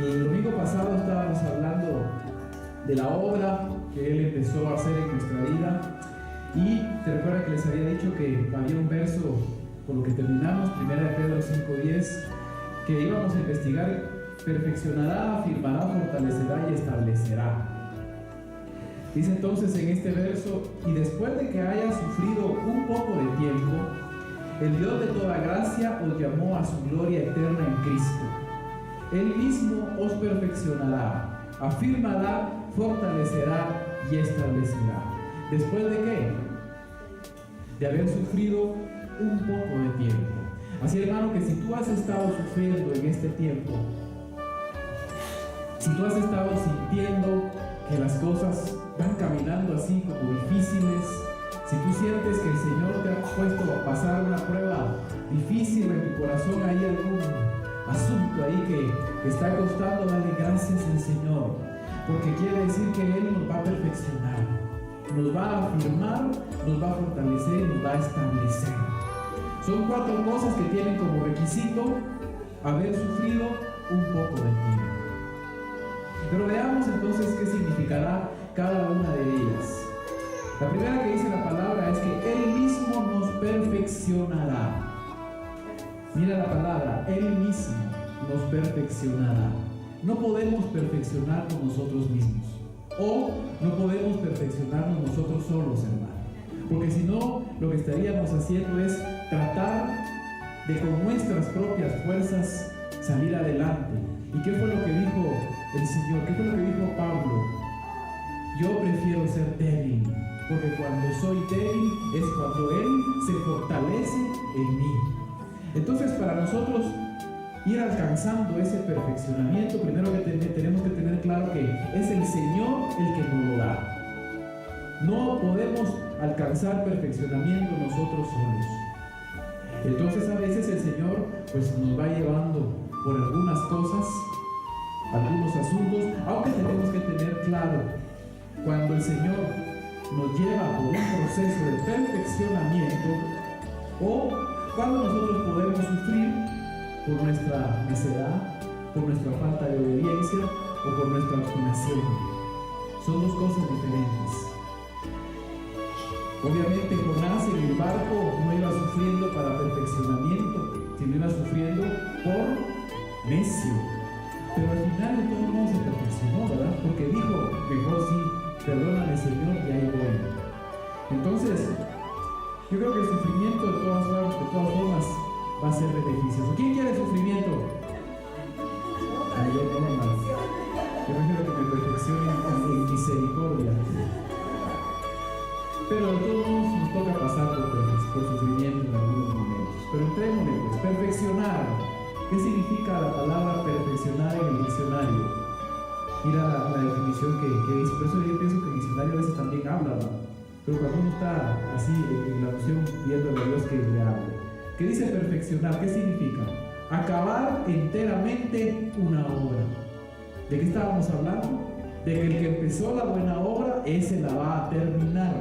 El domingo pasado estábamos hablando de la obra que Él empezó a hacer en nuestra vida, y te recuerda que les había dicho que había un verso con lo que terminamos, 1 Pedro 5:10, que íbamos a investigar: perfeccionará, afirmará, fortalecerá y establecerá. Dice entonces en este verso: y después de que haya sufrido un poco de tiempo, el Dios de toda gracia os llamó a su gloria eterna en Cristo. Él mismo os perfeccionará, afirmará, fortalecerá y establecerá. ¿Después de qué? De haber sufrido un poco de tiempo. Así, hermano, que si tú has estado sufriendo en este tiempo, si tú has estado sintiendo que las cosas van caminando así como difíciles, si tú sientes que el Señor te ha puesto a pasar una prueba difícil en tu corazón, hay algún asunto ahí que está costando, dale gracias al Señor, porque quiere decir que Él nos va a perfeccionar, nos va a afirmar, nos va a fortalecer y nos va a establecer. Son 4 cosas que tienen como requisito haber sufrido un poco de tiempo. Pero veamos entonces qué significará cada una de ellas. La primera que dice la palabra es que Él mismo nos perfeccionará. Mira la palabra, Él mismo nos perfeccionará. No podemos perfeccionarnos nosotros mismos, o no podemos perfeccionarnos nosotros solos, hermano, porque si no, lo que estaríamos haciendo es tratar de con nuestras propias fuerzas salir adelante. ¿Y qué fue lo que dijo el Señor? ¿Qué fue lo que dijo Pablo? Yo prefiero ser débil, porque cuando soy débil es cuando Él se fortalece en mí. Entonces, para nosotros ir alcanzando ese perfeccionamiento, primero que tenemos que tener claro que es el Señor el que nos lo da. No podemos alcanzar perfeccionamiento nosotros solos. Entonces, a veces el Señor pues nos va llevando por algunas cosas, algunos asuntos, aunque tenemos que tener claro, cuando el Señor nos lleva por un proceso de perfeccionamiento, o cuando nosotros podemos sufrir por nuestra necedad, por nuestra falta de obediencia o por nuestra obstinación. Son 2 cosas diferentes. Obviamente Jonás en el barco no iba sufriendo para perfeccionamiento, sino iba sufriendo por necio. Pero al final de todo modo se perfeccionó, ¿verdad? Porque dijo: mejor sí, perdóname Señor, y ahí voy. Entonces, yo creo que el sufrimiento de todas formas va a ser beneficioso. ¿Quién quiere sufrimiento? Yo no, hermano. Yo prefiero que me perfeccionen en misericordia. Pero de todos modos nos toca pasar por sufrimiento en algunos momentos. Pero entrémosle pues, perfeccionar. ¿Qué significa la palabra perfeccionar en el diccionario? Mira la definición que dice. Por eso yo pienso que el diccionario a veces también habla, ¿no? Pero cuando uno está así en la oración pidiéndole a Dios que le hable. ¿Qué dice perfeccionar? ¿Qué significa? Acabar enteramente una obra. ¿De qué estábamos hablando? De que el que empezó la buena obra, ese la va a terminar.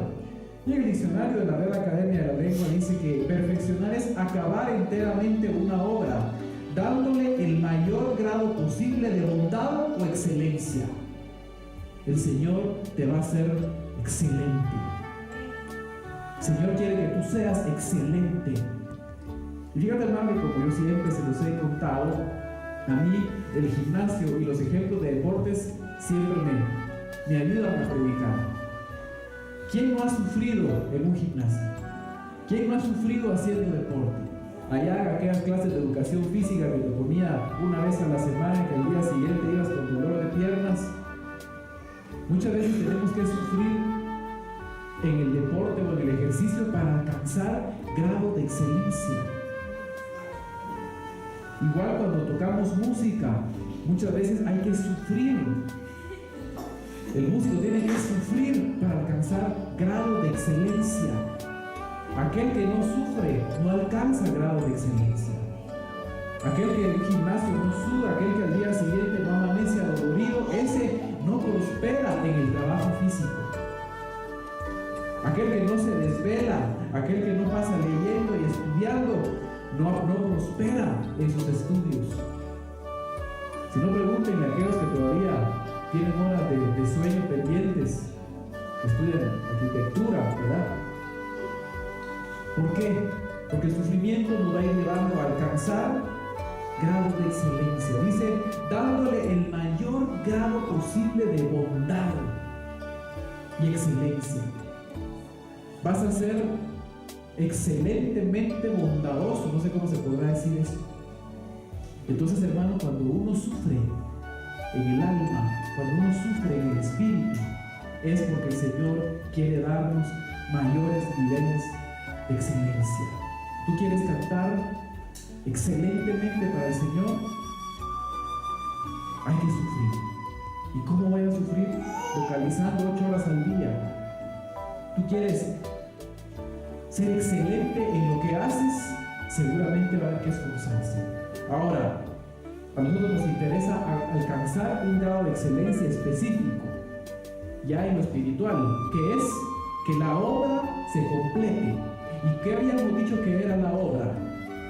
Y el diccionario de la Real Academia de la Lengua dice que perfeccionar es acabar enteramente una obra, dándole el mayor grado posible de bondad o excelencia. El Señor te va a hacer excelente. El Señor quiere que tú seas excelente. Y fíjate, hermano, que como yo siempre se los he contado, a mí el gimnasio y los ejemplos de deportes siempre me ayudan a predicar. ¿Quién no ha sufrido en un gimnasio? ¿Quién no ha sufrido haciendo deporte? Allá aquellas clases de educación física que te ponía una vez a la semana y que al día siguiente ibas con dolor de piernas. Muchas veces tenemos que sufrir en el deporte o en el ejercicio para alcanzar grado de excelencia. Igual cuando tocamos música, muchas veces hay que sufrir. El músico tiene que sufrir para alcanzar grado de excelencia. Aquel que no sufre no alcanza grado de excelencia. Aquel que en el gimnasio no suda, aquel que al día siguiente no amanece adolorido, ese no prospera en el trabajo físico. Aquel que no se desvela, aquel que no pasa leyendo y estudiando, no prospera en sus estudios. Si no, pregúntenle a aquellos que todavía tienen horas de sueño pendientes, que estudian arquitectura, ¿verdad? ¿Por qué? Porque el sufrimiento nos va a ir llevando a alcanzar grados de excelencia. Dice, dándole el mayor grado posible de bondad y excelencia. Vas a ser excelentemente bondadoso, no sé cómo se podrá decir eso. Entonces, hermano, cuando uno sufre en el alma, cuando uno sufre en el espíritu, es porque el Señor quiere darnos mayores niveles de excelencia. ¿Tú quieres cantar excelentemente para el Señor? Hay que sufrir. ¿Y cómo voy a sufrir? Vocalizando 8 horas al día. ¿Tú quieres ser excelente en lo que haces? Seguramente va a haber que esforzarse. Ahora, a nosotros nos interesa alcanzar un grado de excelencia específico, ya en lo espiritual, que es que la obra se complete. ¿Y qué habíamos dicho que era la obra?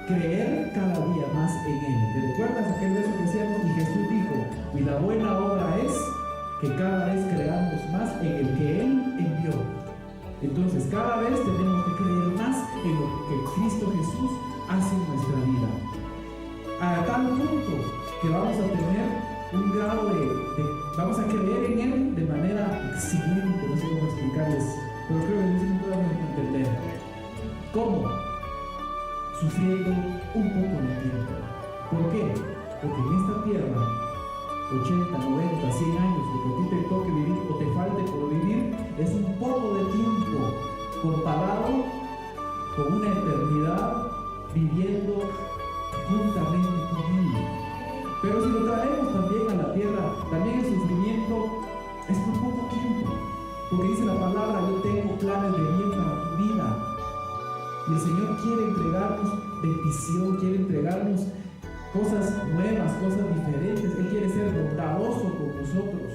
Creer cada día más en Él. ¿Te recuerdas aquel verso que decíamos? Y Jesús dijo, y la buena obra es que cada vez creamos más en el que Él envió. Entonces, cada vez tenemos que creer más en lo que Cristo Jesús hace en nuestra vida. A tal punto que vamos a tener un grado vamos a creer en Él de manera excelente. No sé cómo explicarles, pero creo que sí me pueden entender. ¿Cómo? Sufriendo un poco de tiempo. ¿Por qué? Porque en esta tierra, 80, 90, 100 años, lo que a ti te toque vivir o te falte por vivir, es un poco de tiempo comparado con una eternidad viviendo juntamente con Él. Pero si lo traemos también a la tierra, también el sufrimiento es por poco tiempo. Porque dice la palabra, yo tengo planes de bien para tu vida. Y el Señor quiere entregarnos bendición, quiere entregarnos cosas nuevas, cosas diferentes. Él quiere ser bondadoso con nosotros.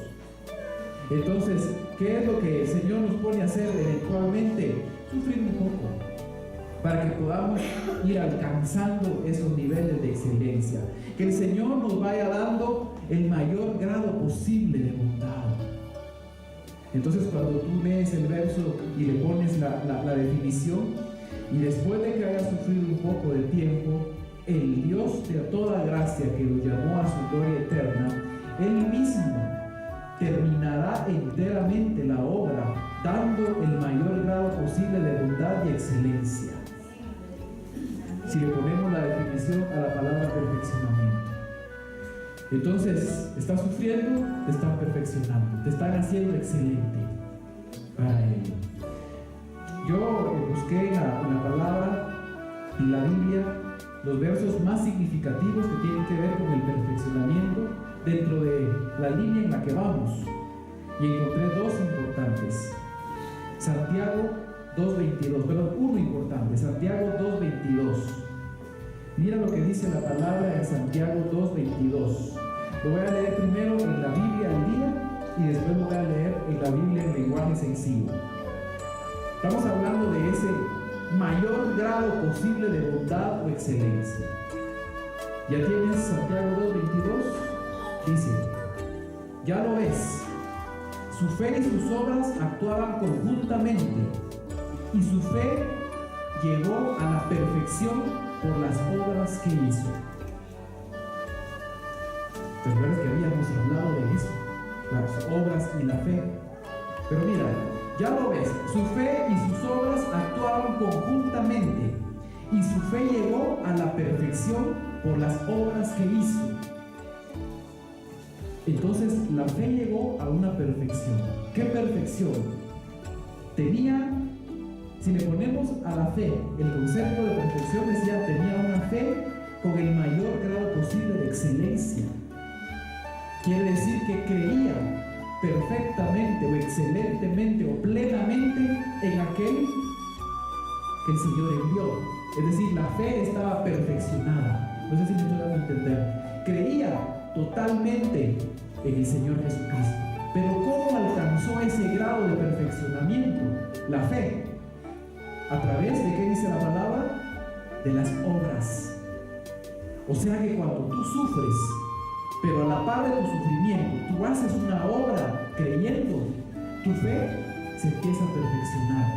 Entonces, ¿qué es lo que el Señor nos pone a hacer eventualmente? Sufrir un poco, para que podamos ir alcanzando esos niveles de excelencia. Que el Señor nos vaya dando el mayor grado posible de bondad. Entonces, cuando tú lees el verso y le pones la definición, y después de que haya sufrido un poco de tiempo, el Dios de toda gracia que lo llamó a su gloria eterna, Él mismo terminará enteramente la obra, dando el mayor grado posible de bondad y excelencia. Si le ponemos la definición a la palabra perfeccionamiento. Entonces, estás sufriendo, te están perfeccionando, te están haciendo excelente para Él. Yo busqué en la palabra, en la Biblia, los versos más significativos que tienen que ver con el perfeccionamiento dentro de la línea en la que vamos. Y encontré 2 importantes. Santiago 2.22, perdón, uno importante, Santiago 2.22. Mira lo que dice la palabra en Santiago 2.22. Lo voy a leer primero en la Biblia al día y después lo voy a leer en la Biblia en lenguaje sencillo. Estamos hablando de ese mayor grado posible de bondad o excelencia. ¿Ya tienes Santiago 2.22? Dice, ya lo ves, su fe y sus obras actuaban conjuntamente, y su fe llegó a la perfección por las obras que hizo. ¿Te acuerdas que habíamos hablado de eso? Las obras y la fe. Pero mira, ya lo ves, su fe y sus obras actuaban conjuntamente, y su fe llegó a la perfección por las obras que hizo. Entonces, la fe llegó a una perfección. ¿Qué perfección? Tenía, si le ponemos a la fe el concepto de perfección, decía, tenía una fe con el mayor grado posible de excelencia. Quiere decir que creía perfectamente o excelentemente o plenamente en aquel que el Señor envió. Es decir, la fe estaba perfeccionada. No sé si me estoy dando a entender. Creía totalmente en el Señor Jesucristo. Pero ¿cómo alcanzó ese grado de perfeccionamiento? La fe. ¿A través de qué dice la palabra? De las obras. O sea que cuando tú sufres, Pero a la par de tu sufrimiento, tú haces una obra creyendo, tu fe se empieza a perfeccionar.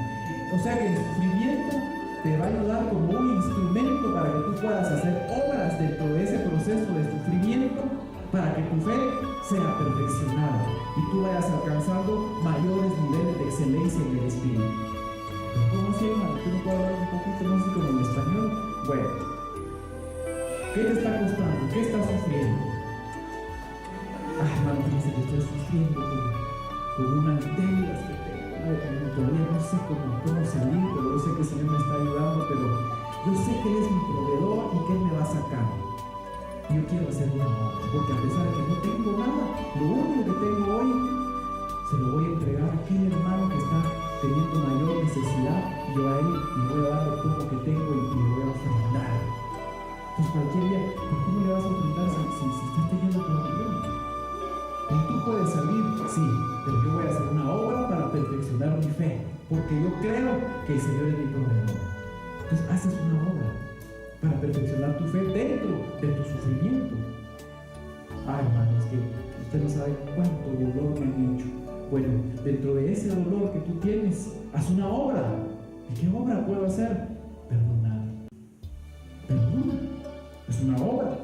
O sea que el sufrimiento te va a ayudar como un instrumento para que tú puedas hacer obras dentro de ese proceso de sufrimiento, para que tu fe sea perfeccionada y tú vayas alcanzando mayores niveles de excelencia en el espíritu. ¿Pero cómo así, hermano? ¿Tú no puedes hablar un poquito más así como en español? Bueno, ¿qué te está costando? ¿Qué estás sufriendo? Ay, hermano, fíjese que estoy sufriendo con unas deudas que tengo. Todavía no sé cómo salir, pero yo sé que el Señor me está ayudando, pero yo sé que Él es mi proveedor y que Él me va a sacar. Y yo quiero hacer una obra, porque a pesar de que no tengo nada, lo único que tengo hoy se lo voy a entregar a aquel hermano que está teniendo mayor necesidad, y yo a él le voy a dar lo poco que tengo y le voy a ofrendar. Pues cualquier día, ¿por qué no le vas a ofrendar si estás teniendo problemas? Y tú puedes salir, sí, pero yo voy a hacer una obra para perfeccionar mi fe, porque yo creo que el Señor es mi proveedor. Entonces haces una obra para perfeccionar tu fe dentro de tu sufrimiento. Ay, hermanos, que usted no sabe cuánto dolor me han hecho. Bueno, dentro de ese dolor que tú tienes, haz una obra. ¿Y qué obra puedo hacer? Perdonar. Perdona. Es una obra.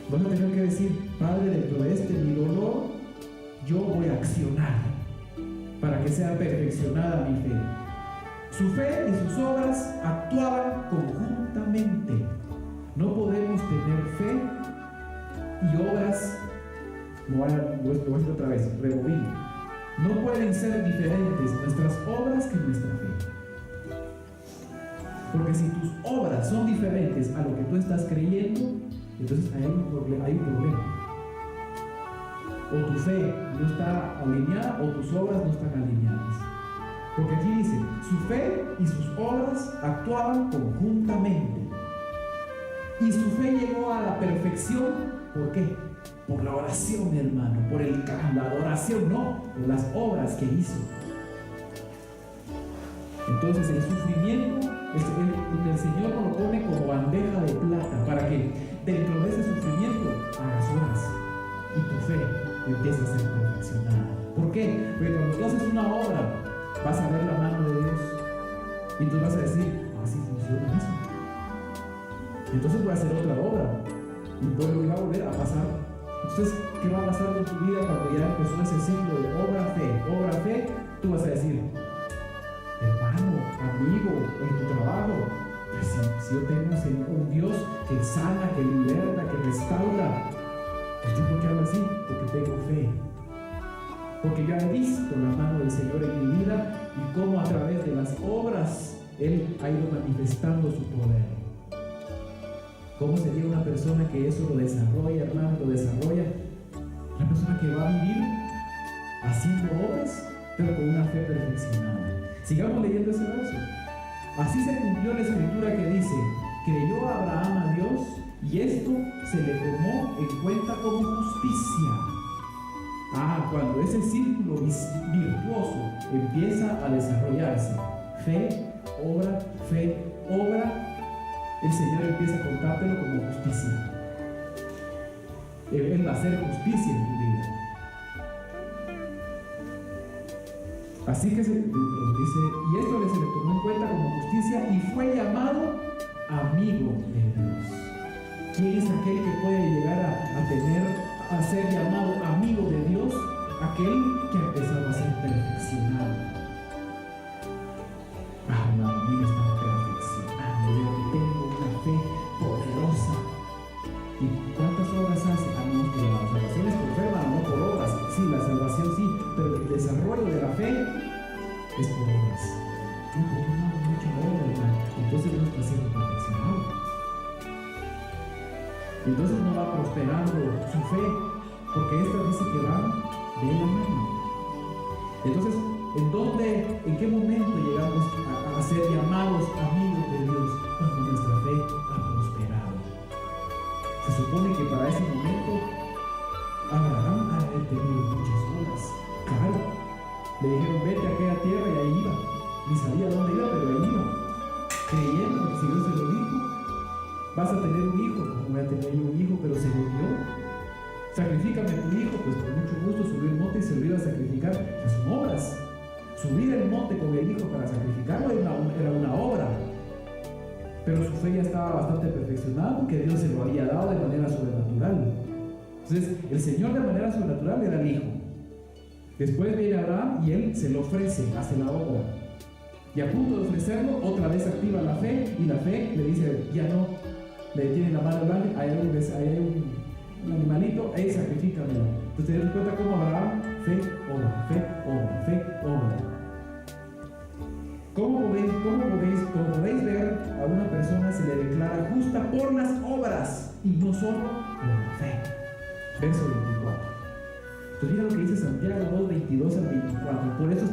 Vas a tener que decir, Padre, dentro de mi dolor, yo voy a accionar para que sea perfeccionada mi fe. Su fe y sus obras actuaban conjuntamente. No podemos tener fe y obras. Lo voy a decir otra vez, rebobino. No pueden ser diferentes nuestras obras que nuestra fe. Porque si tus obras son diferentes a lo que tú estás creyendo, entonces hay un problema. O tu fe no está alineada o tus obras no están alineadas. Porque aquí dice, su fe y sus obras actuaban conjuntamente. Y su fe llegó a la perfección, ¿por qué? Por la oración, mi hermano, por la adoración, no, por las obras que hizo. Entonces el sufrimiento, el Señor nos lo pone como bandeja de plata, para que dentro de ese sufrimiento hagas obras y tu fe empieza a ser perfeccionada. ¿Por qué? Porque cuando tú haces una obra, vas a ver la mano de Dios y tú vas a decir, así funciona eso. Entonces voy a hacer otra obra y va a volver a pasar. Entonces, ¿qué va a pasar en tu vida cuando ya empezó ese ciclo de obra, fe? Tú vas a decir, hermano, amigo, en tu trabajo, pues si yo tengo un Dios que sana, que liberta, que restaura, pues yo, ¿por qué hablo así? Porque tengo fe. Porque yo he visto la mano del Señor en mi vida y cómo a través de las obras Él ha ido manifestando su poder. ¿Cómo sería una persona que eso lo desarrolla, hermano? Lo desarrolla. Una persona que va a vivir haciendo obras, pero con una fe perfeccionada. Sigamos leyendo ese verso. Así se cumplió la escritura que dice, creyó Abraham a Dios y esto se le tomó en cuenta como justicia. Cuando ese círculo virtuoso empieza a desarrollarse, fe, obra, el Señor empieza a contártelo como justicia. Él va a hacer justicia en tu vida. Así que dice, y esto se le tomó en cuenta como justicia y fue llamado amigo de Dios. ¿Quién es aquel que puede llegar a ser llamado amigo de Dios? Aquel que ha empezado a ser perfeccionado. Hermano, a mí me está perfeccionando. Yo tengo una fe poderosa. ¿Y cuántas obras hace? No, que la salvación es por fe, hermano, no por obras. Sí, la salvación sí, pero el desarrollo de la fe es por obras. No, porque no hago mucha obra, hermano. Entonces no está siendo perfeccionado. Entonces no va prosperando su fe, porque esta dice que van de la mano. Entonces, ¿en qué momento llegamos a ser llamados amigos de Dios? Cuando nuestra fe ha prosperado. Se supone que para ese momento Abraham ha tenido muchas obras. Claro, le dijeron vete a aquella tierra y ahí iba. Ni sabía dónde iba, pero ahí iba. Creyendo, porque si Dios se lo dijo, vas a tener un hijo, como voy a tener un hijo, pero se volvió entrégame a tu hijo, pues con mucho gusto subió el monte y se lo iba a sacrificar. Esas son obras. Subir el monte con el hijo para sacrificarlo era una obra. Pero su fe ya estaba bastante perfeccionada porque Dios se lo había dado de manera sobrenatural. Entonces, el Señor de manera sobrenatural le da el hijo. Después viene Abraham y él se lo ofrece, hace la obra. Y a punto de ofrecerlo, otra vez activa la fe y la fe le dice, ya no, le detiene la mano al ángel, ahí hay un animalito, ahí sacrifícamelo. Entonces te das cuenta cómo Abraham, fe, obra, fe, obra, fe, obra. Como podéis ver, a una persona se le declara justa por las obras y no solo por la fe. Verso 24. Entonces mira lo que dice Santiago 2, 22 al 24. Por eso es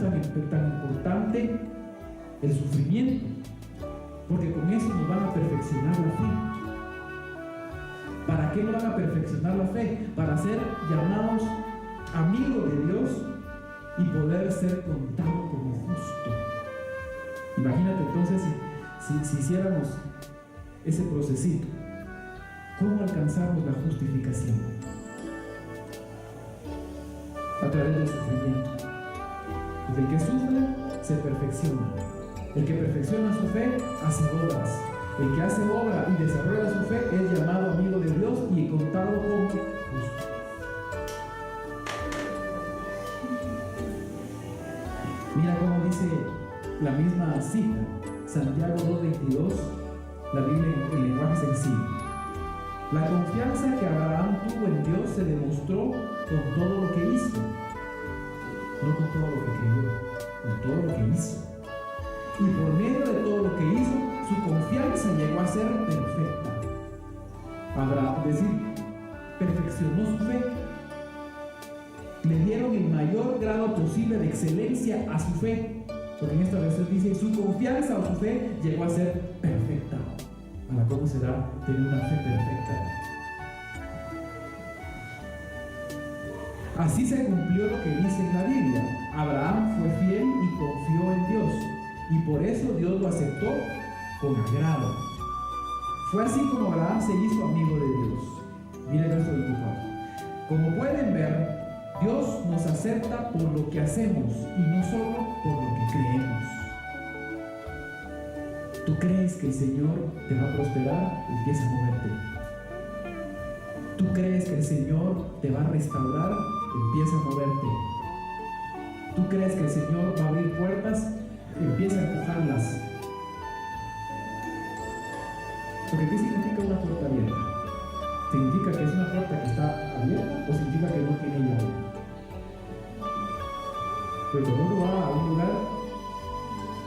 tan importante el sufrimiento, porque con eso nos van a perfeccionar la fe. ¿Para qué nos van a perfeccionar la fe? Para ser llamados amigos de Dios y poder ser contados como justo. Imagínate entonces si hiciéramos ese procesito, ¿cómo alcanzamos la justificación? A través del sufrimiento. Pues el que sufre se perfecciona. El que perfecciona su fe hace obras. El que hace obra y desarrolla su fe es llamado amigo de Dios y contado como justo. Mira cómo dice la misma cita, Santiago 2:22, la Biblia en lenguaje sencillo. La confianza que Abraham tuvo en Dios se demostró con todo lo que hizo. No con todo lo que creyó, con todo lo que hizo. Y por medio de todo lo que hizo, su confianza llegó a ser perfecta. Abraham, es decir, perfeccionó su fe. Le dieron el mayor grado posible de excelencia a su fe. Porque en esta versión dice, su confianza o su fe llegó a ser perfecta. Ahora, ¿cómo será tener una fe perfecta? Así se cumplió lo que dice en la Biblia. Abraham fue fiel y confió en Dios. Y por eso Dios lo aceptó con agrado. Fue así como Abraham se hizo amigo de Dios. Miren el verso 24. Como pueden ver, Dios nos acepta por lo que hacemos y no solo por lo que creemos. ¿Tú crees que el Señor te va a prosperar? Empieza a moverte. ¿Tú crees que el Señor te va a restaurar? Empieza a moverte. ¿Tú crees que el Señor va a abrir puertas? Empieza a empujarlas. Porque ¿qué significa una puerta abierta? ¿Significa que es una puerta que está abierta o significa que no tiene llave? Pues cuando uno va a un lugar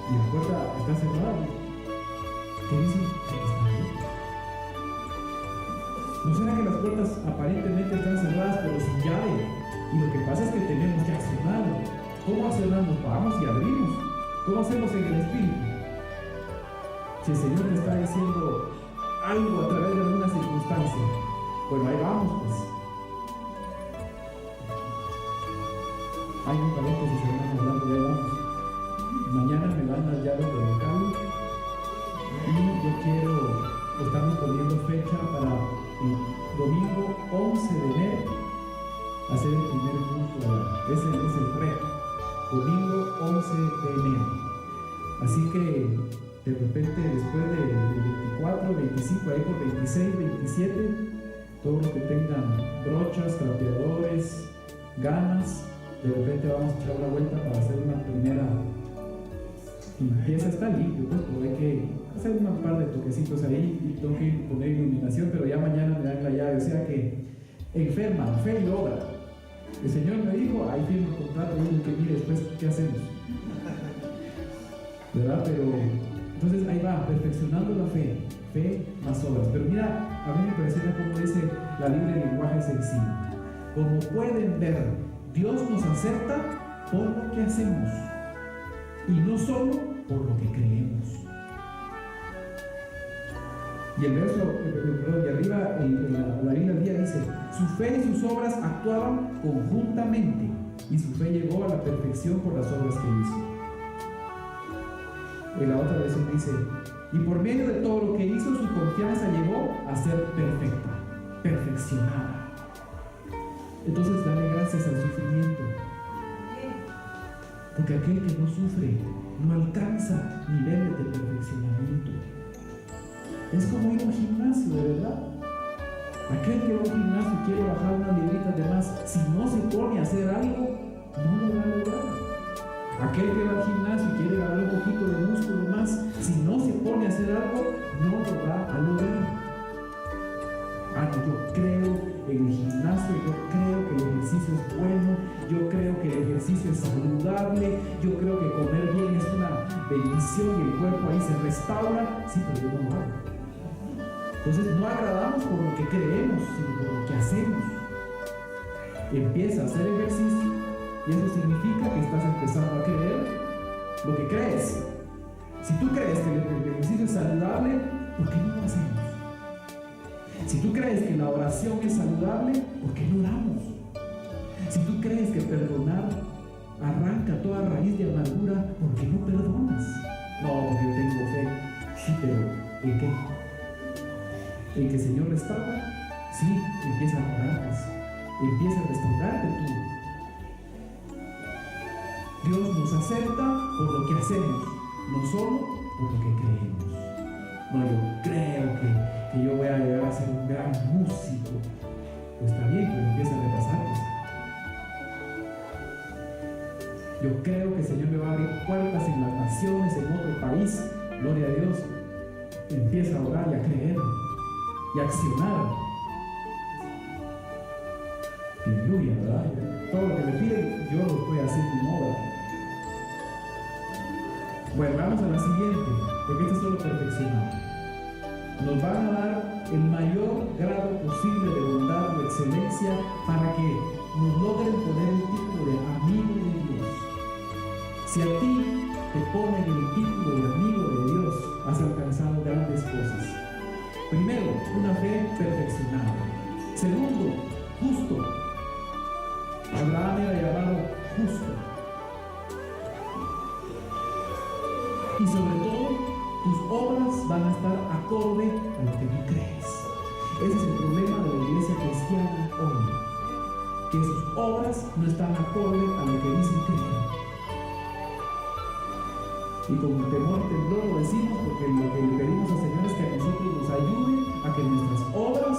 y la puerta está cerrada, ¿qué dice? Que está abierta. ¿No será que las puertas aparentemente están cerradas pero sin llave? Y lo que pasa es que tenemos que accionar. ¿Cómo accionamos? Vamos y abrimos. ¿Cómo hacemos en el Espíritu? Si el Señor te está diciendo algo a través de alguna circunstancia, bueno, ahí vamos pues. Hay un paréntesis, hermanos, hablando, ya vamos. Mañana me dan las llaves del local y yo quiero, estamos poniendo fecha para el domingo 11 de enero hacer el primer culto allá. Ese es el reto. Domingo 11 de enero. Así que de repente después de 24, 25, ahí por 26, 27, todos los que tengan brochas, trapeadores, ganas, de repente vamos a echar una vuelta para hacer una primera limpieza. Está limpio, pues, pero hay que hacer un par de toquecitos ahí y tengo que poner iluminación, pero ya mañana me dan la llave. O sea que enferma, fe y obra. El Señor me dijo, ahí firmo el contrato y que mire después qué hacemos. ¿Verdad? Pero entonces ahí va, perfeccionando la fe más obras. Pero mira, a mí me impresiona cómo dice la Biblia en lenguaje sencillo. Como pueden ver, Dios nos acepta por lo que hacemos y no solo por lo que creemos. Y el verso de arriba, la Biblia del día dice, su fe y sus obras actuaban conjuntamente y su fe llegó a la perfección por las obras que hizo. En la otra versión dice, y por medio de todo lo que hizo, su confianza llegó a ser perfecta, perfeccionada. Entonces dale gracias al sufrimiento. Porque aquel que no sufre no alcanza niveles de perfeccionamiento. Es como ir a un gimnasio, de verdad. Aquel que va a un gimnasio y quiere bajar unas libritas de más, si no se pone a hacer algo, no lo va a lograr. Aquel que va al gimnasio y quiere ganar un poquito de músculo más, si no se pone a hacer algo, no lo va a lograr. Yo creo en el gimnasio, yo creo que el ejercicio es bueno, yo creo que el ejercicio es saludable, yo creo que comer bien es una bendición y el cuerpo ahí se restaura. Sí, pero yo no lo hago. Entonces no agradamos por lo que creemos, sino por lo que hacemos. Empieza a hacer ejercicio y eso significa que estás empezando a creer lo que crees. Si tú crees que el ejercicio es saludable, ¿por qué no lo hacemos? Si tú crees que la oración es saludable, ¿por qué no oramos? Si tú crees que perdonar arranca toda raíz de amargura, ¿por qué no perdonas? No, porque yo tengo fe. Sí, pero ¿en qué? ¿En que el Señor restaura? Sí, empieza a orarlas. Empieza a restaurarte tú. Dios nos acepta por lo que hacemos, no solo por lo que creemos. No, yo creo que yo voy a llegar a ser un gran músico. Pues está bien, pero empieza a repasarlos. Yo creo que el Señor me va a abrir puertas en las naciones, en otro país. Gloria a Dios. Empieza a orar y a creer y a accionar. Aleluya, ¿verdad? Todo lo que me piden, yo lo estoy haciendo en obra. Bueno, vamos a la siguiente, porque este es solo perfeccionado. Nos van a dar el mayor grado posible de bondad o excelencia para que nos logren poner el título de amigo de Dios. Si a ti te ponen el título de amigo de Dios, has alcanzado grandes cosas. Primero, una fe perfeccionada. Segundo, justo. Abraham era llamado justo. Y sobre todo, tus obras van a estar acorde a lo que tú crees. Ese es el problema de la iglesia cristiana hoy, que sus obras no están acorde a lo que dicen creer. Y con temor y temblor lo decimos porque lo que le pedimos al Señor es que a nosotros nos ayude a que nuestras obras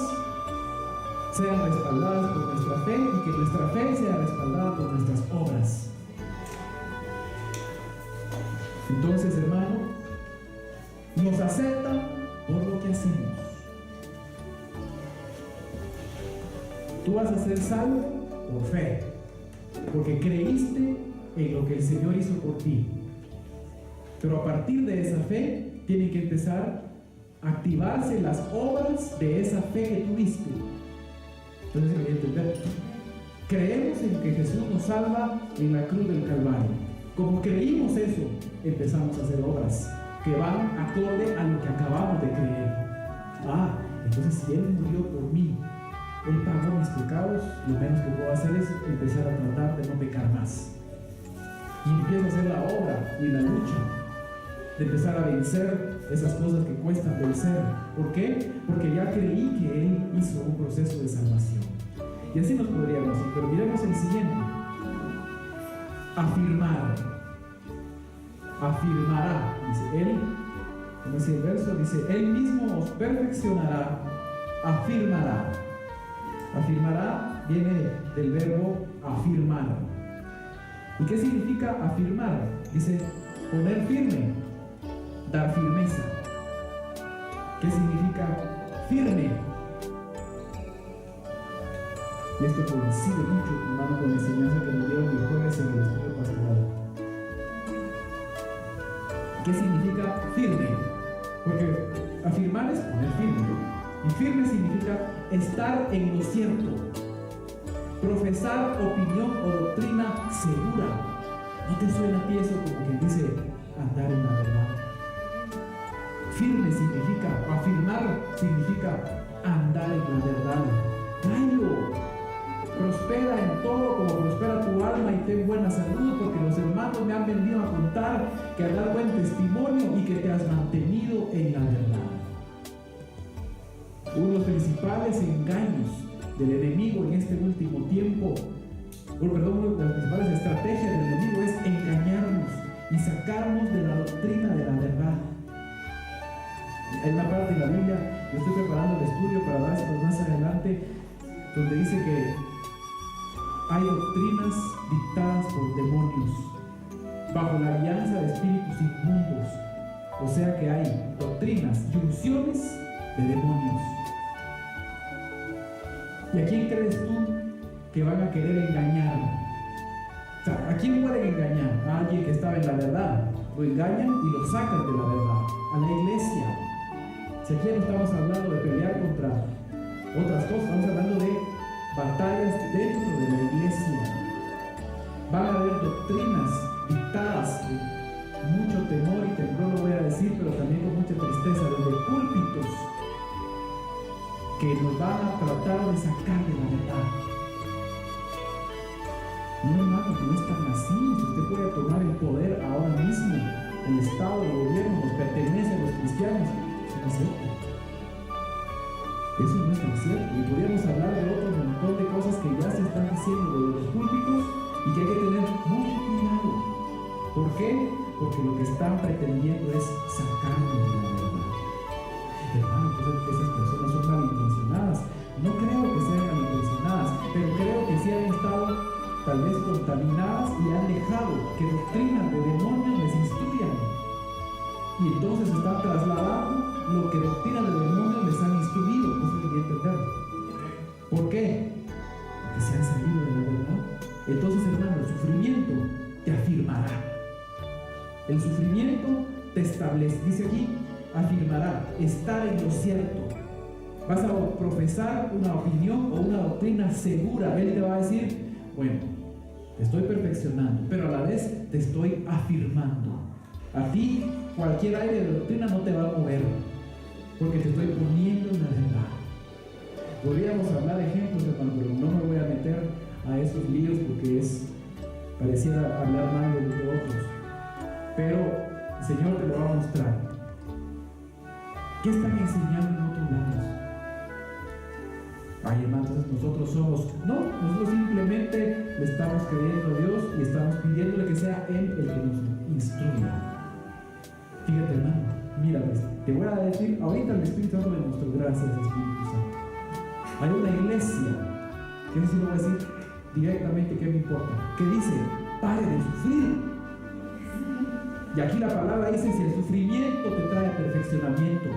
sean respaldadas por nuestra fe y que nuestra fe sea respaldada por nuestras obras. Entonces, hermano, nos aceptan por lo que hacemos. Tú vas a ser salvo por fe, porque creíste en lo que el Señor hizo por ti. Pero a partir de esa fe, tienen que empezar a activarse las obras de esa fe que tuviste. Entonces, me voy a entender. Creemos en que Jesús nos salva en la cruz del Calvario. Como creímos eso, empezamos a hacer obras que van acorde a lo que acabamos de creer. Entonces si Él murió por mí, Él pagó mis pecados, lo menos que puedo hacer es empezar a tratar de no pecar más. Y empiezo a hacer la obra y la lucha de empezar a vencer esas cosas que cuestan vencer. ¿Por qué? Porque ya creí que Él hizo un proceso de salvación. Y así nos podríamos ir, pero miremos el siguiente. Afirmar. Afirmará, dice Él, como dice el verso, dice, Él mismo os perfeccionará, afirmará. Afirmará viene del verbo afirmar. ¿Y qué significa afirmar? Dice, poner firme, dar firmeza. ¿Qué significa firme? Y esto coincide mucho, hermano, con la enseñanza que nos dieron el jueves en el estudio pastoral. ¿Qué significa firme? Porque afirmar es poner firme. Y firme significa estar en lo cierto. Profesar opinión o doctrina segura. ¿No te suena a ti eso como quien dice andar en la verdad? Firme significa, afirmar significa andar en la verdad. Tráelo. Prospera en todo como prospera tu alma y ten buena salud, porque los hermanos me han venido a contar que has dado buen testimonio y que te has mantenido en la verdad. Uno de los principales engaños del enemigo en este último tiempo, una de las principales estrategias del enemigo es engañarnos y sacarnos de la doctrina de la verdad. Hay una parte de la Biblia, yo estoy preparando el estudio para dárselo más adelante, donde dice que hay doctrinas dictadas por demonios, bajo la alianza de espíritus inmundos. O sea que hay doctrinas y unciones de demonios. ¿Y a quién crees tú que van a querer engañar? O sea, ¿a quién pueden engañar? A alguien que estaba en la verdad. Lo engañan y lo sacan de la verdad. A la iglesia. Si aquí no estamos hablando de pelear contra otras cosas, estamos hablando de batallas dentro de la iglesia. Van a haber doctrinas dictadas con mucho temor y temblor, lo voy a decir, pero también con mucha tristeza, desde púlpitos que nos van a tratar de sacar de la verdad. No, hermano, no es tan así. Si usted puede tomar el poder ahora mismo, el Estado, el gobierno nos pertenece a los cristianos, eso no es cierto. Eso no es tan cierto. Y podríamos hablar de otro montón de cosas que ya se están diciendo de los púlpitos y que hay que tener mucho cuidado. ¿Por qué? Porque lo que están pretendiendo es sacarnos de la verdad. Hermano, entonces esas personas son malintencionadas. No creo que sean malintencionadas, pero creo que sí han estado tal vez contaminadas y han dejado que doctrinas de demonios les instruyan. Y entonces están trasladando lo que doctrinas de demonios les han instruido. No se quería entender. ¿Por qué? Porque se han salido de la verdad. Entonces, hermano, el sufrimiento te afirmará. El sufrimiento te establece, dice aquí, afirmará, estar en lo cierto. Vas a profesar una opinión o una doctrina segura. Él te va a decir, bueno, te estoy perfeccionando, pero a la vez te estoy afirmando. A ti, cualquier aire de doctrina no te va a mover, porque te estoy poniendo en la verdad. Podríamos hablar de ejemplos, hermano, pero no me voy a meter a esos líos porque pareciera hablar mal de los de otros. Pero el Señor te lo va a mostrar. ¿Qué están enseñando en otros lados? Ay, hermanos, nosotros nosotros simplemente le estamos creyendo a Dios y estamos pidiéndole que sea Él el que nos instruya. Fíjate, hermano, mira, te voy a decir, ahorita el Espíritu Santo me mostró, gracias Espíritu Santo. Hay una iglesia, que no voy a decir directamente qué me importa, que dice, pare de sufrir. Y aquí la palabra dice, si el sufrimiento te trae perfeccionamiento.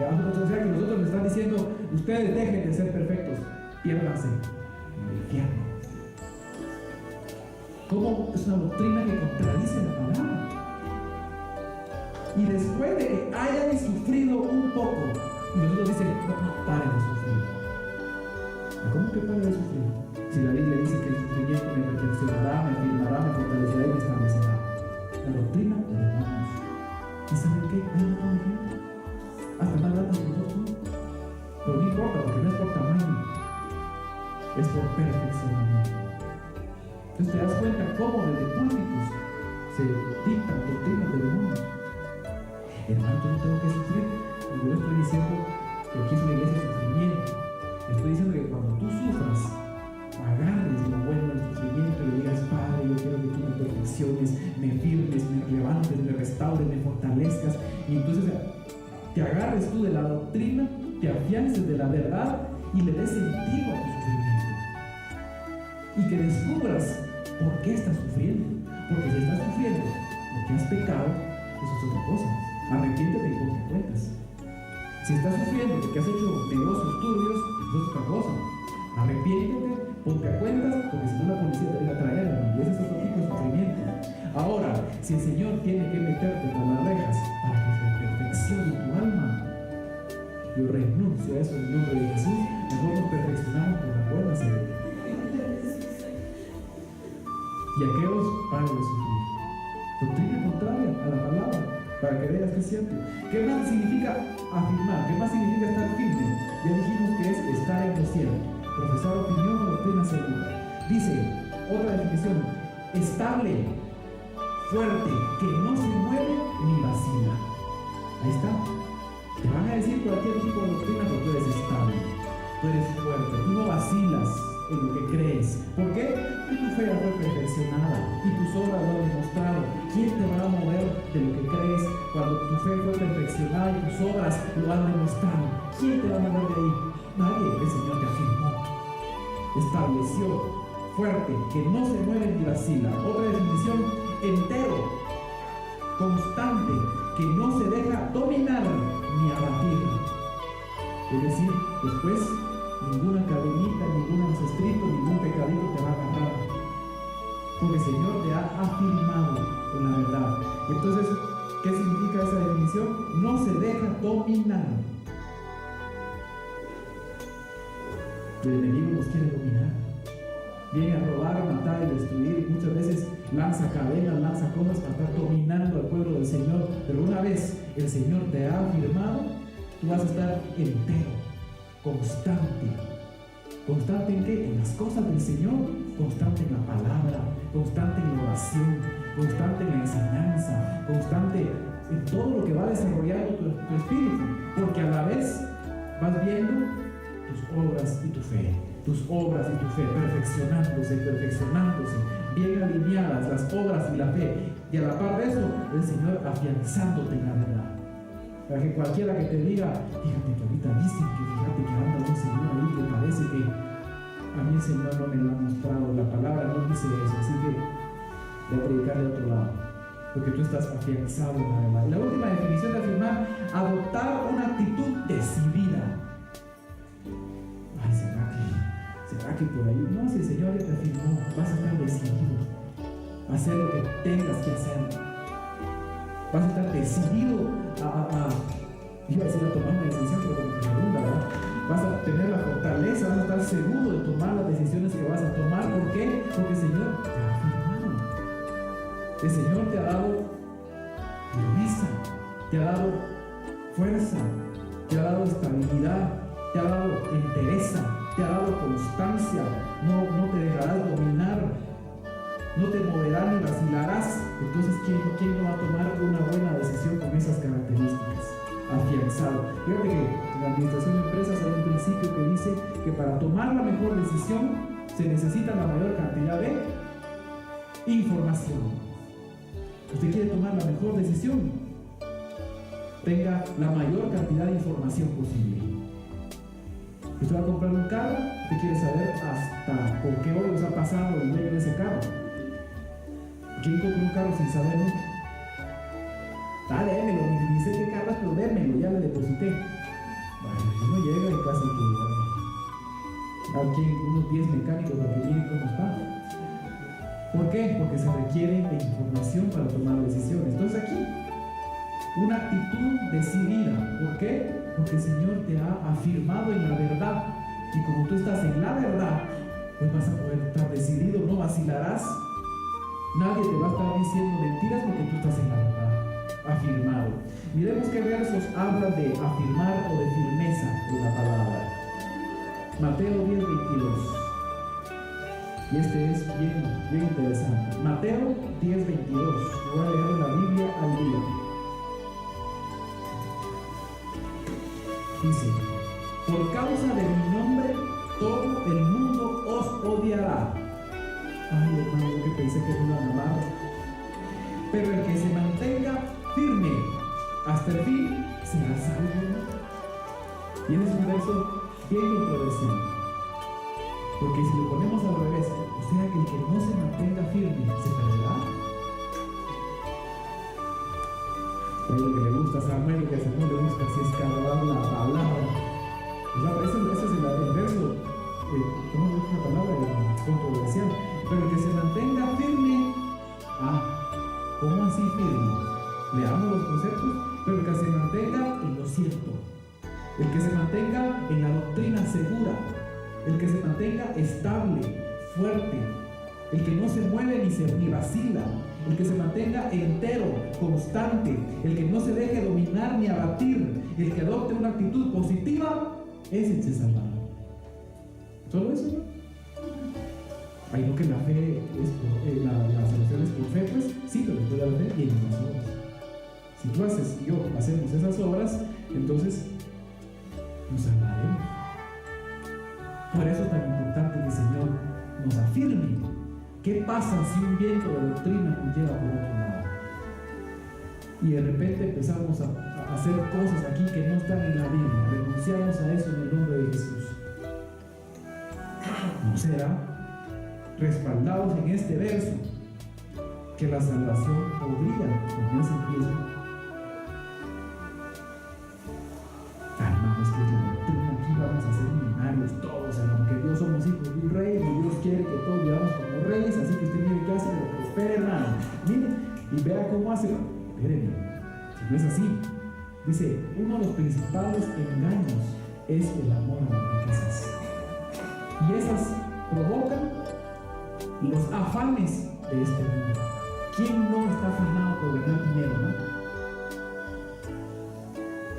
O sea que nosotros le están diciendo, ustedes dejen de ser perfectos, piérdanse en el infierno. ¿Cómo? Es una doctrina que contradice la palabra. Y después de que hayan sufrido un poco, y nosotros dicen, no, paren de sufrir. ¿Cómo que paren de sufrir? Si la Biblia dice que el sufrimiento me perfeccionará, me afirmará, me fortalecerá y me establecerá. La doctrina de demonios. ¿Y saben qué? Hay un montón de gente. Hasta más datos que nosotros. Pero no importa, porque no es por tamaño, es por perfeccionamiento. Entonces te das cuenta cómo desde púlpitos se dictan doctrinas de demonios. Hermano, yo no tengo que sufrir. Yo no estoy diciendo que aquí es una iglesia de sufrimiento. Estoy diciendo que cuando tú sufras, agarres lo bueno del sufrimiento y le digas, Padre, yo quiero que tú me perfecciones, me firmes, me levantes, me restaures, me fortalezcas. Y entonces te agarres tú de la doctrina, te afiances de la verdad y le des sentido a tu sufrimiento. Y que descubras por qué estás sufriendo. Porque si estás sufriendo porque has pecado, eso es otra cosa. Arrepiéntete y ponte cuentas. Si estás sufriendo porque has hecho negocios turbios, eso es otra cosa. Arrepiéntete, ponte a cuentas, porque si no la policía te va a traer, y ese es otro tipo de sufrimiento. Ahora, si el Señor tiene que meterte con las rejas para que se perfeccione tu alma, yo renuncio a eso en el nombre de Jesús. Mejor nos perfeccionamos con la buena sed. Y aquellos paren de sufrir. Doctrina contraria a la palabra, para que veas que es cierto. ¿Qué más significa afirmar? ¿Qué más significa estar firme? Ya dijimos que es estar en lo cierto, profesar opinión o doctrina segura. Dice, otra definición, estable, fuerte, que no se mueve ni vacila. Ahí está. Te van a decir cualquier tipo de doctrina porque eres estable. tú eres fuerte, tú no vacilas en lo que crees. ¿Por qué? Porque tu fe ya fue perfeccionada y tus obras lo han demostrado. ¿Quién te va a mover de lo que crees cuando tu fe fue perfeccionada y tus obras lo han demostrado? ¿Quién te va a mover de ahí? Nadie. El Señor te afirmó, estableció, fuerte, que no se mueve ni vacila. Otra definición: entero, constante, que no se deja dominar ni abatir. Es decir, después ninguna cadenita, ningún ancestrito, ningún pecadito te va a agarrar, porque el Señor te ha afirmado en la verdad. Entonces, ¿qué significa esa definición? No se deja dominar. El enemigo nos quiere dominar, viene a robar, a matar y destruir, y muchas veces lanza cadenas, lanza cosas para estar dominando al pueblo del Señor. Pero una vez el Señor te ha afirmado, tú vas a estar entero, constante. ¿Constante en qué? En las cosas del Señor, constante en la palabra, constante en la oración, constante en la enseñanza, constante en todo lo que va desarrollando tu espíritu, porque a la vez vas viendo tus obras y tu fe, perfeccionándose, bien alineadas las obras y la fe, y a la par de eso, el Señor afianzándote en la verdad. Para que cualquiera que te diga, fíjate que ahorita dicen que anda un Señor ahí que parece que a mí el Señor no me lo ha mostrado, la palabra no dice eso, así que voy a predicar de otro lado, porque tú estás afianzado en la verdad. Y la última definición de afirmar: adoptar una actitud decidida. Ay, ¿será que por ahí? No, si el Señor ya te afirmó, vas a estar decidido a hacer lo que tengas que hacer. Vas a estar decidido iba a decir a tomar una decisión, pero como que me duda, ¿verdad? Vas a tener la fortaleza, vas a estar seguro de tomar las decisiones que vas a tomar. ¿Por qué? Porque el Señor te ha afirmado. El Señor te ha dado firmeza, te ha dado fuerza, te ha dado estabilidad, te ha dado entereza, te ha dado constancia. No te dejarás dominar, no te moverás ni vacilarás. Entonces, ¿quién no va a tomar una buena decisión con esas características? Afianzado. Fíjate que en la administración de empresas hay un principio que dice que para tomar la mejor decisión se necesita la mayor cantidad de información. Usted quiere tomar la mejor decisión, tenga la mayor cantidad de información posible. Usted va a comprar un carro, usted quiere saber hasta por qué hoy os ha pasado el medio de ese carro. ¿Quién compra un carro sin saber nunca? Démelo, ni sé qué carro es, pero démelo, ya le deposité. Bueno, uno llega y casi que aquí unos 10 mecánicos para que miren cómo está. ¿Por qué? Porque se requiere de información para tomar decisiones. Entonces aquí, una actitud decidida. ¿Por qué? Porque el Señor te ha afirmado en la verdad. Y como tú estás en la verdad, pues vas a poder estar decidido, no vacilarás. Nadie te va a estar diciendo mentiras porque tú estás en la verdad, afirmado. Miremos qué versos hablan de afirmar o de firmeza en la palabra. Mateo 10:22. Y este es bien interesante. Mateo 10:22. Voy a leer la Biblia al día. Dice: por causa de mi nombre, todo el mundo os odiará. Ay, hermano, yo que pensé que no iba a amar. Pero el que se mantenga firme hasta el fin será salvo. Y ese es un verso bien controversial, porque si lo ponemos al revés, o sea que el que no se mantenga firme se perderá. Pero lo que le gusta a Samuel, lo que a Samuel le gusta así es cargar la palabra. Ese es el verso, ¿cómo es una palabra controversial? Pero el que se mantenga firme, ¿cómo así firme? Leamos los conceptos. Pero el que se mantenga en lo cierto, el que se mantenga en la doctrina segura, el que se mantenga estable, fuerte, el que no se mueve ni vacila, el que se mantenga entero, constante, el que no se deje dominar ni abatir, el que adopte una actitud positiva, ese se salvará. ¿Solo eso, no? Ay, no, que la fe es por, la salvación es por fe, pues sí, pero después de la fe vienen las obras. Si tú haces y yo hacemos esas obras, entonces nos salvaremos. Por eso es tan importante que el Señor nos afirme. ¿Qué pasa si un viento de doctrina nos lleva por otro lado? Y de repente empezamos a hacer cosas aquí que no están en la Biblia. Renunciamos a eso en el nombre de Jesús. ¿No será respaldados en este verso que la salvación podría ponerse en riesgo? Hermanos, que la doctrina aquí vamos a ser millonarios todos, aunque Dios somos hijos de un rey y Dios quiere que todos vivamos como reyes, así que usted mire qué hace, lo prospera, hermano. Mire y vea cómo hace. Espérenme, si no es así. Dice, uno de los principales engaños es el amor a las riquezas. Y esas provocan los afanes de este mundo. ¿Quién no está afanado por ganar dinero, no?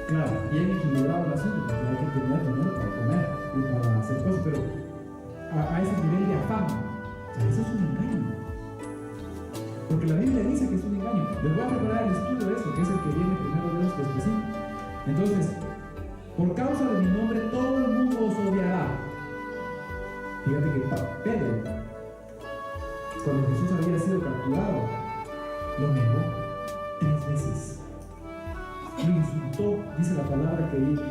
Claro, bien equilibrado el asunto, porque hay que tener dinero para comer y para hacer cosas, pero a ese nivel de afán, o sea, eso es un engaño. Porque la Biblia dice que es un engaño. Les voy a preparar el estudio de eso, que es el que viene primero de Dios después. Entonces, por causa de mi nombre, todo el mundo os odiará. Fíjate que Pedro, cuando Jesús había sido capturado, lo negó 3 veces. Lo insultó, dice la palabra que dijo,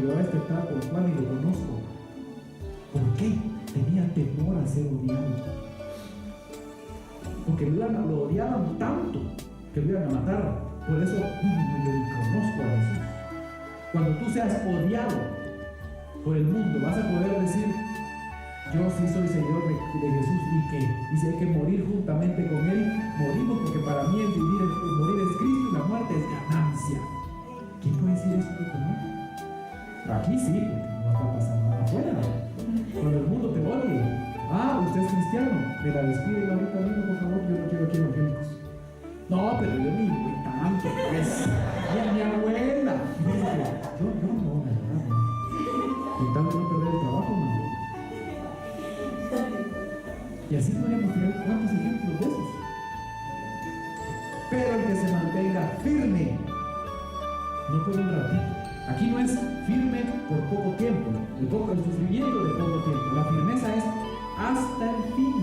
yo a este tal por cual ni lo conozco. ¿Por qué? Tenía temor a ser odiado. Porque lo odiaban tanto que lo iban a matar. Por eso yo conozco a Jesús. Cuando tú seas odiado por el mundo, vas a poder decir, yo sí soy Señor de Jesús y si hay que morir juntamente con Él, morimos, porque para mí el morir es Cristo y la muerte es ganancia. ¿Quién puede decir eso de tomar? Aquí sí, porque no está pasando nada afuera. Cuando el mundo te odie, usted es cristiano, me la despide ahorita mismo, por favor, yo no quiero aquí evangélicos. No, pero yo ni voy tanto, pues. Y a mi abuela. Y dice que yo no, la verdad, no. Intentando no perder el trabajo, no. Y así podríamos tener cuántos ejemplos de esos. Pero el que se mantenga firme, no por un ratito. Aquí no es firme por poco tiempo, el sufrimiento de poco tiempo. La firmeza es hasta el fin.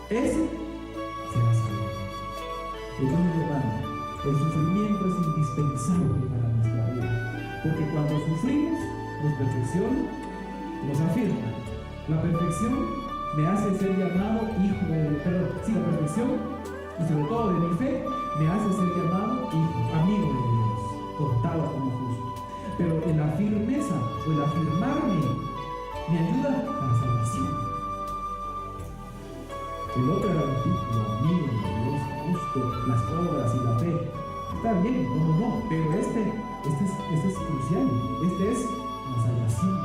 Ese será salvo. Entonces, hermano, el sufrimiento es indispensable para nuestra vida, porque cuando sufrimos, nos perfecciona, nos afirma. La perfección me hace ser llamado hijo de Dios. La perfección, y sobre todo de mi fe, me hace ser llamado hijo, amigo de Dios, contado como justo. Pero en la firmeza o el afirmarme me ayuda a la salvación. El otro era el título, amigo de Dios, justo, las obras y la fe. Está bien, no, pero este es crucial. Este es la salvación.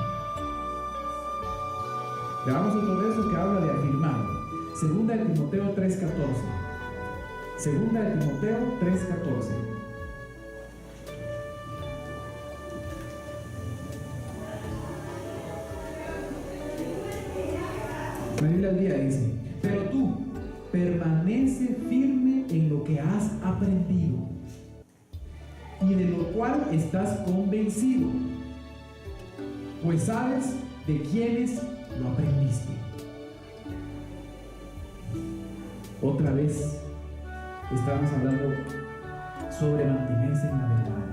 Veamos otro verso que habla de afirmar. Segunda de Timoteo 3:14. Segunda de Timoteo 3:14. La Biblia al día dice, pero tú permanece firme en lo que has aprendido y de lo cual estás convencido, pues sabes de quiénes lo aprendiste. Otra vez estamos hablando sobre mantenerse en la verdad.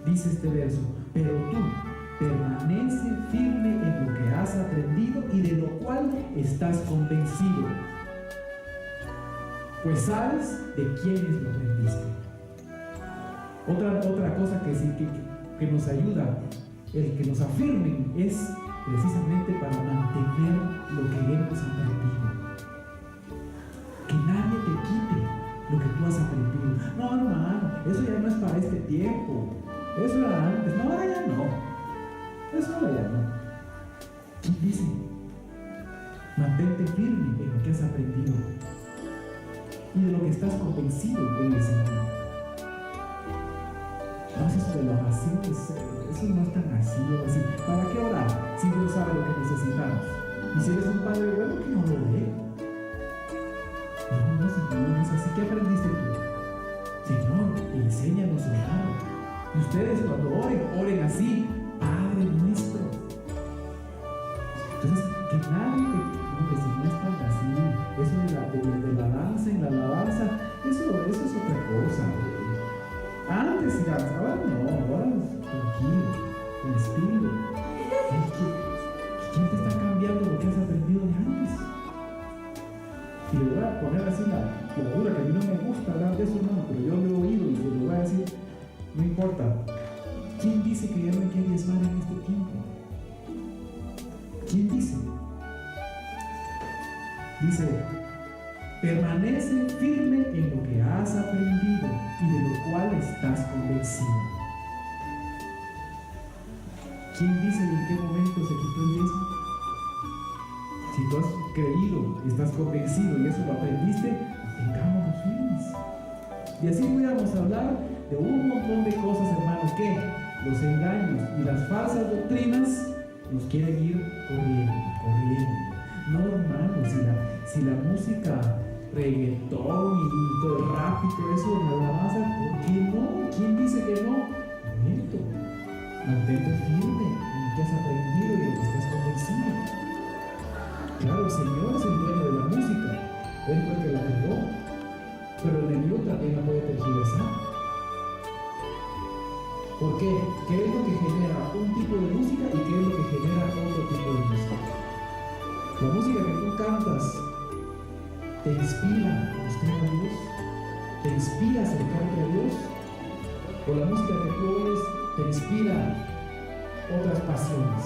Dice este verso, pero tú permanece firme en lo que has aprendido y de lo cual estás convencido, pues sabes de quiénes lo aprendiste. Otra cosa que nos ayuda, el que nos afirmen, es precisamente para mantener lo que hemos aprendido. Que nadie te quite lo que tú has aprendido. No, hermano, eso ya no es para este tiempo. Eso era antes. No, ahora ya no. Eso ahora ya no. ¿Quién dice? Mantente firme en lo que has aprendido y de lo que estás convencido en el Señor. No es eso de la oración, eso no es tan así o así. ¿Para qué orar si Dios sabe lo que necesitamos? Y si eres un padre bueno, que no lo dé. No, Señor, no es así. ¿Qué aprendiste tú? Señor, enséñanos a orar. Y ustedes cuando oren así, Padre nuestro. antes, ahora no, ahora tranquilo, con estilo. ¿Quién te está cambiando lo que has aprendido de antes? Y le voy a poner así la dura, que a mí no me gusta hablar de eso, hermano, pero yo lo he oído y se lo voy a decir, no importa. ¿Quién dice que ya no hay que diezmar en este tiempo? ¿Quién dice? Dice, permanece firme en lo que has aprendido y de lo cual estás convencido. ¿Quién dice en qué momento se quitó el diezmo? Si tú has creído y estás convencido y eso lo aprendiste, tengámonos firmes. Y así pudiéramos hablar de un montón de cosas, hermano, que los engaños y las falsas doctrinas nos quieren ir corriendo. No, hermano, si la música reggaetón y todo el rap y todo eso, la alabanza, ¿por qué no? ¿Quién dice que no? Momento, mantente firme en lo que has aprendido y en lo que estás convencido. Claro, el Señor es el dueño de la música, Él fue el que la creó, pero el enemigo también la puede tergiversar. ¿Por qué? ¿Qué es lo que genera un tipo de música y qué es lo que genera otro tipo de música? La música que tú cantas te inspira a buscar a Dios, te inspira a acercarte a Dios, o la música que tú oyes te inspira otras pasiones.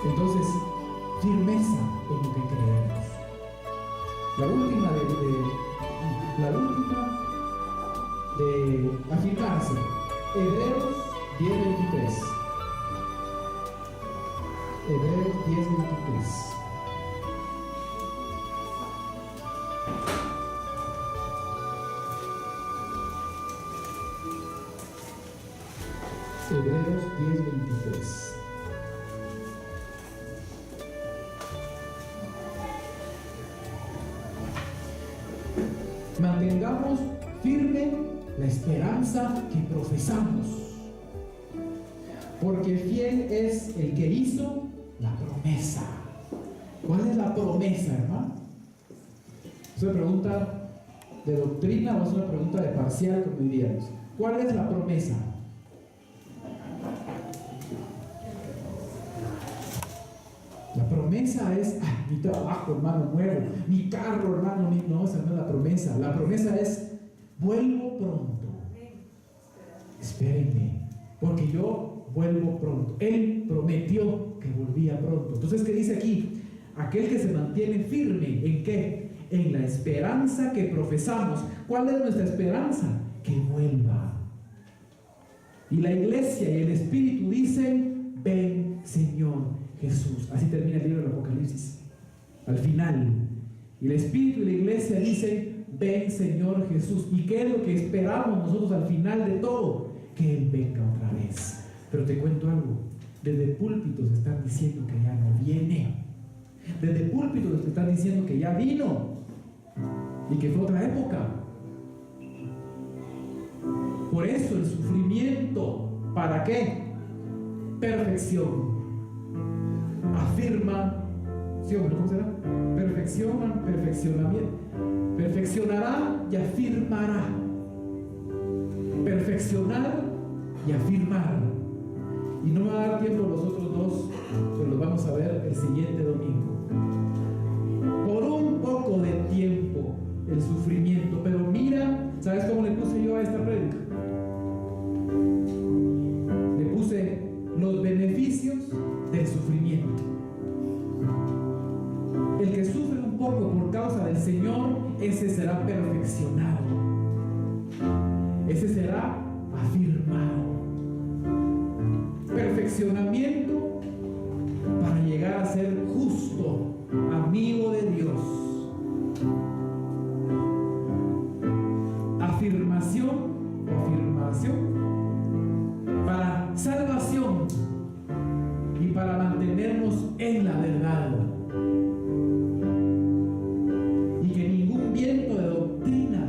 Entonces, firmeza en lo que creemos. La última de afirmarse, Hebreos 10:23. Hebreos 10:23. Hebreos 10:23. Mantengamos firme la esperanza que profesamos, porque fiel es el que hizo la promesa. ¿Cuál es la promesa, hermano? ¿Es una pregunta de doctrina o es una pregunta de parcial, como diríamos? ¿Cuál es la promesa? La promesa es, mi trabajo, hermano, nuevo, mi carro, hermano, no, esa no es la promesa. La promesa es, vuelvo pronto. Espérenme, porque yo vuelvo pronto. Él prometió que volvía pronto. Entonces, ¿qué dice aquí? Aquel que se mantiene firme, ¿en qué? En la esperanza que profesamos. ¿Cuál es nuestra esperanza? Que vuelva. Y la iglesia y el Espíritu dicen, ven, Señor Jesús. Así termina el libro del Apocalipsis. Al final. Y el Espíritu y la iglesia dicen, ven, Señor Jesús. ¿Y qué es lo que esperamos nosotros al final de todo? Que Él venga otra vez. Pero te cuento algo. Desde púlpitos están diciendo que ya no viene. Desde púlpitos están diciendo que ya vino y que fue otra época. Por eso el sufrimiento, ¿para qué? Perfección. Afirma, ¿sí, hombre? ¿Cómo será? Perfecciona, perfeccionamiento. Perfeccionará y afirmará. Perfeccionar y afirmar. Y no me va a dar tiempo los otros dos, pero los vamos a ver el siguiente domingo. Por un poco de tiempo el sufrimiento, pero mira, ¿sabes cómo le puse yo a esta prédica? Le puse los beneficios del sufrimiento. El que sufre un poco por causa del Señor, ese será perfeccionado, ese será afirmado. Perfeccionamiento para llegar a ser justo, amigo de Dios. Afirmación para salvación y para mantenernos en la verdad. Y que ningún viento de doctrina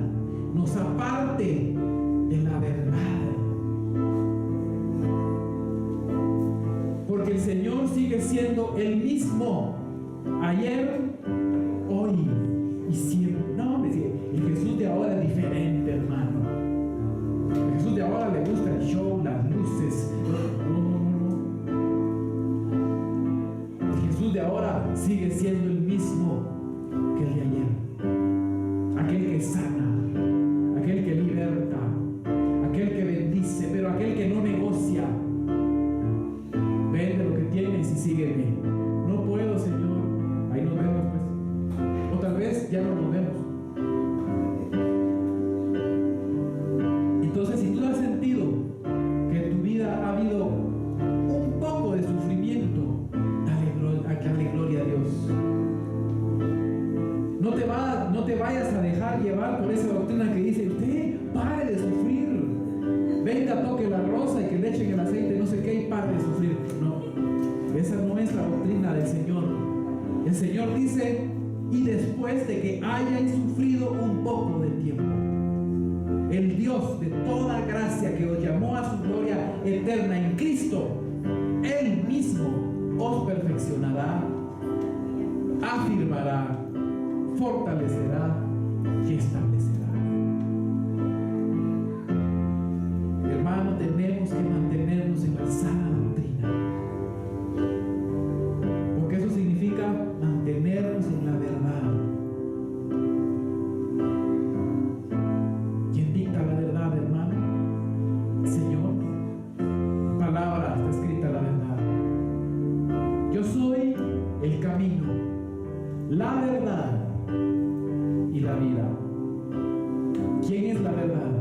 nos aparte de la verdad. Porque el Señor sigue siendo el mismo ayer, hoy y siempre. No, hombre, el Jesús de ahora es diferente, hermano. El Jesús de ahora le gusta el show, las luces. No. El Jesús de ahora sigue siendo el mismo que el de ayer. Aquel que sana, aquel que liberta, aquel que bendice, pero aquel que no negocia. Vende lo que tienes y sígueme. No puedo, Señor. Ahí nos vemos, pues. O tal vez ya no nos vemos. Entonces, si tú has sentido que en tu vida ha habido un poco de sufrimiento, dale gloria a Dios. No te vayas a dejar llevar por esa doctrina que dice: usted pare de sufrir. Venga, toque la rosa y que le echen el aceite, no sé qué, y pare de sufrir. No, esa no es la doctrina del Señor. El Señor dice: y después de que hayáis sufrido un poco de tiempo, el Dios de toda gracia que os llamó a su gloria eterna en Cristo, Él mismo os perfeccionará, afirmará, fortalecerá y establecerá. Hermano, tenemos que mantenernos en la sana doctrina, porque eso significa mantenernos en la verdad. ¿Quién dicta la verdad, hermano? Señor. Palabra, está escrita la verdad. Yo soy el camino, la verdad y la vida. ¿Quién es la verdad?